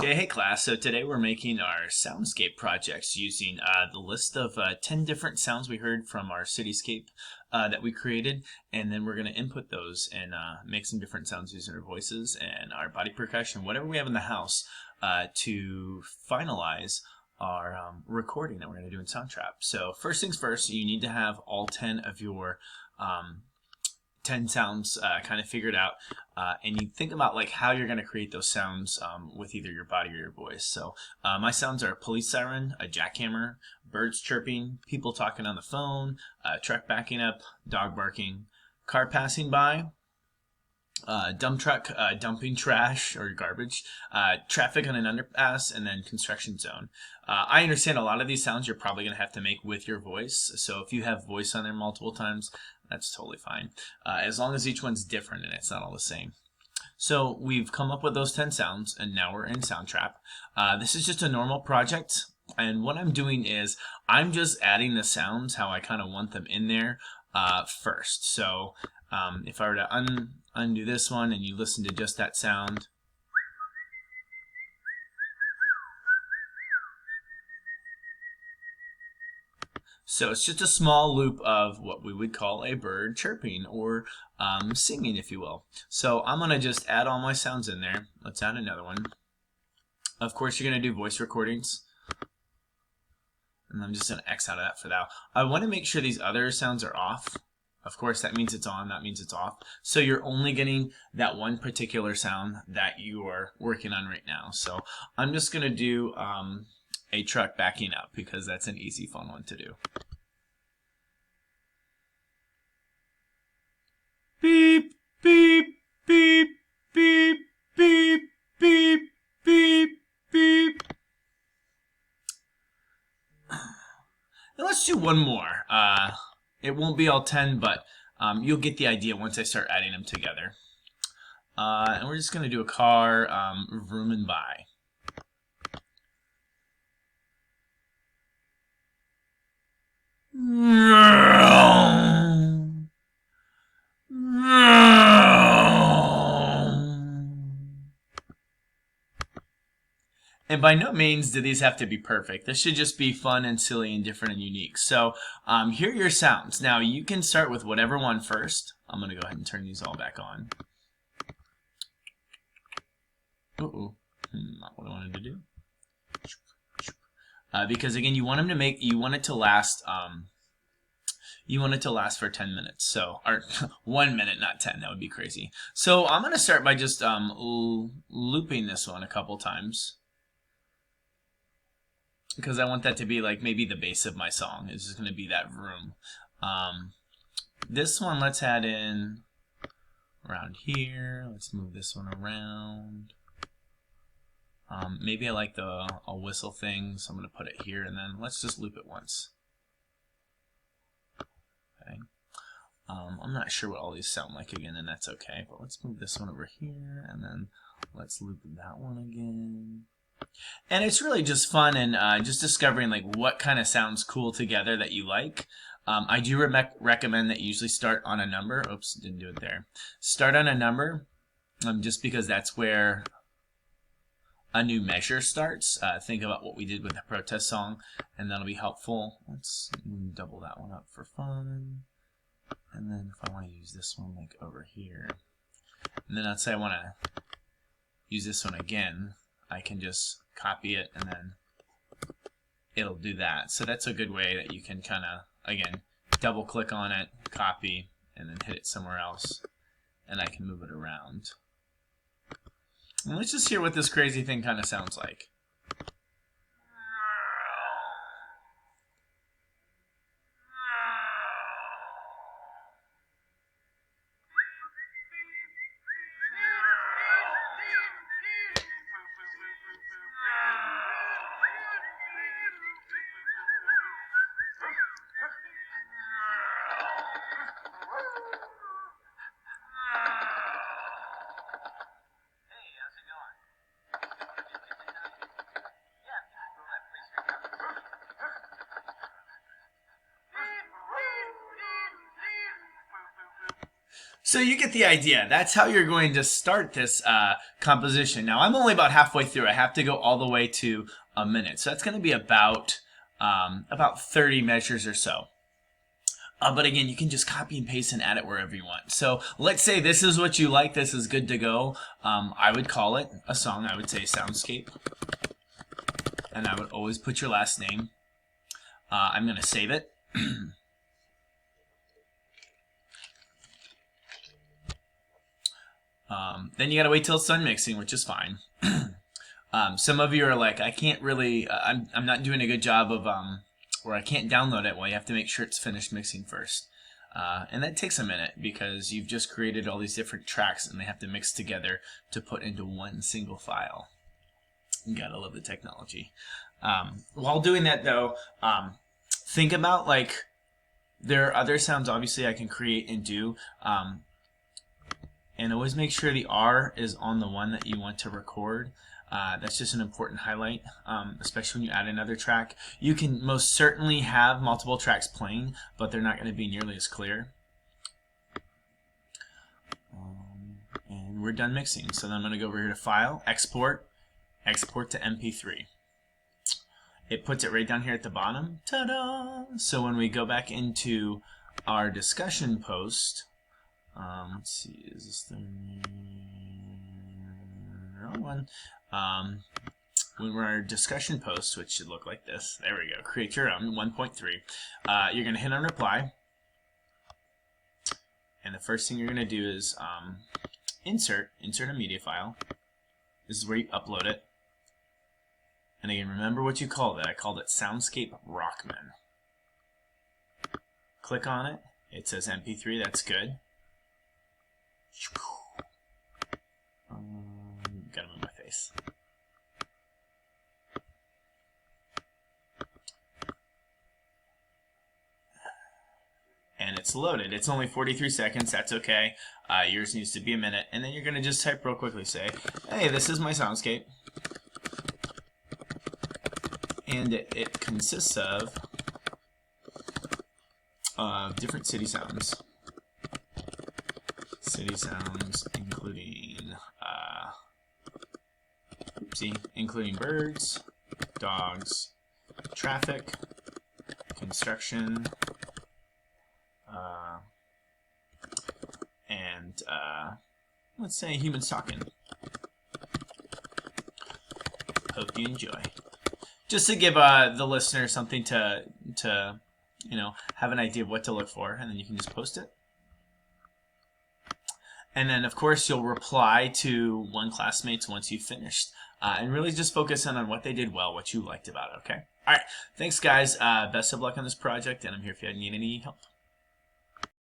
Okay, hey class. So today we're making our soundscape projects using the list of 10 different sounds we heard from our cityscape that we created, and then we're going to input those and make some different sounds using our voices and our body percussion, whatever we have in the house, to finalize our recording that we're going to do in Soundtrap. So first things first, you need to have all 10 of your 10 sounds kind of figured out, and you think about like how you're going to create those sounds with either your body or your voice. So my sounds are a police siren, a jackhammer, birds chirping, people talking on the phone, truck backing up, dog barking, car passing by, dump truck dumping trash or garbage, traffic on an underpass, and then construction zone. I understand a lot of these sounds you're probably going to have to make with your voice, so if you have voice on there multiple times, that's totally fine, as long as each one's different and it's not all the same. So we've come up with those 10 sounds, and now we're in Soundtrap. This is just a normal project, and what I'm doing is I'm just adding the sounds how I kind of want them in there first. So if I were to undo this one and you listen to just that sound, so it's just a small loop of what we would call a bird chirping or singing, if you will. So I'm going to just add all my sounds in there. Let's add another one. Of course, you're going to do voice recordings. And I'm just going to X out of that for now. I want to make sure these other sounds are off. Of course, that means it's on, that means it's off. So you're only getting that one particular sound that you are working on right now. So I'm just going to do a truck backing up because that's an easy, fun one to do. Beep, beep, beep, beep, beep, beep, beep, beep. Now let's do one more. It won't be all 10, but you'll get the idea once I start adding them together. And we're just going to do a car vrooming by. And by no means do these have to be perfect. This should just be fun and silly and different and unique. So here are your sounds. Now you can start with whatever one first. I'm going to go ahead and turn these all back on. Uh-oh, not what I wanted to do. Because again, you want it to last. You want it to last for 10 minutes. So, or 1 minute, not 10. That would be crazy. So I'm going to start by just looping this one a couple times, because I want that to be like maybe the base of my song. It's just going to be that vroom. This one, let's add in around here. Let's move this one around. Maybe I like a whistle thing, so I'm going to put it here, and then let's just loop it once. Okay. I'm not sure what all these sound like again, and that's okay, but let's move this one over here, and then let's loop that one again. And it's really just fun and just discovering like what kind of sounds cool together that you like. I do recommend that you usually start on a number. Oops, didn't do it there. Start on a number, just because that's where a new measure starts. Think about what we did with the protest song, and that'll be helpful. Let's double that one up for fun. And then if I want to use this one like over here, and then let's say I want to use this one again, I can just copy it and then it'll do that. So that's a good way that you can kind of, again, double click on it, copy, and then hit it somewhere else, and I can move it around. And let's just hear what this crazy thing kind of sounds like. So you get the idea. That's how you're going to start this composition. Now I'm only about halfway through. I have to go all the way to a minute. So that's going to be about 30 measures or so. But again, you can just copy and paste and add it wherever you want. So let's say this is what you like. This is good to go. I would call it a song. I would say Soundscape. And I would always put your last name. I'm going to save it. Then you gotta wait till it's done mixing, which is fine. Some of you are like, I can't really, I'm not doing a good job of, or I can't download it. Well, you have to make sure it's finished mixing first. And that takes a minute because you've just created all these different tracks and they have to mix together to put into one single file. You gotta love the technology. While doing that though, think about like, there are other sounds obviously I can create and do. And always make sure the R is on the one that you want to record. That's just an important highlight, especially when you add another track. You can most certainly have multiple tracks playing, but they're not going to be nearly as clear. And we're done mixing. So then I'm going to go over here to File, Export, Export to MP3. It puts it right down here at the bottom. Ta-da! So when we go back into our discussion post, let's see, is this the wrong one? When we're in our discussion post, which should look like this, there we go, create your own, 1.3. You're going to hit on reply, and the first thing you're going to do is insert a media file. This is where you upload it. And again, remember what you called it. I called it Soundscape Rockman. Click on it. It says MP3, that's good. Gotta move my face. And it's loaded. It's only 43 seconds. That's okay. Yours needs to be a minute. And then you're going to just type real quickly. Say, hey, this is my soundscape. And it consists of different city sounds. City sounds including birds, dogs, traffic, construction, and let's say humans talking. Hope you enjoy. Just to give the listener something to have an idea of what to look for, and then you can just post it. And then, of course, you'll reply to one classmates once you've finished. And really just focus on what they did well, what you liked about it, okay? All right. Thanks, guys. Best of luck on this project, and I'm here if you need any help.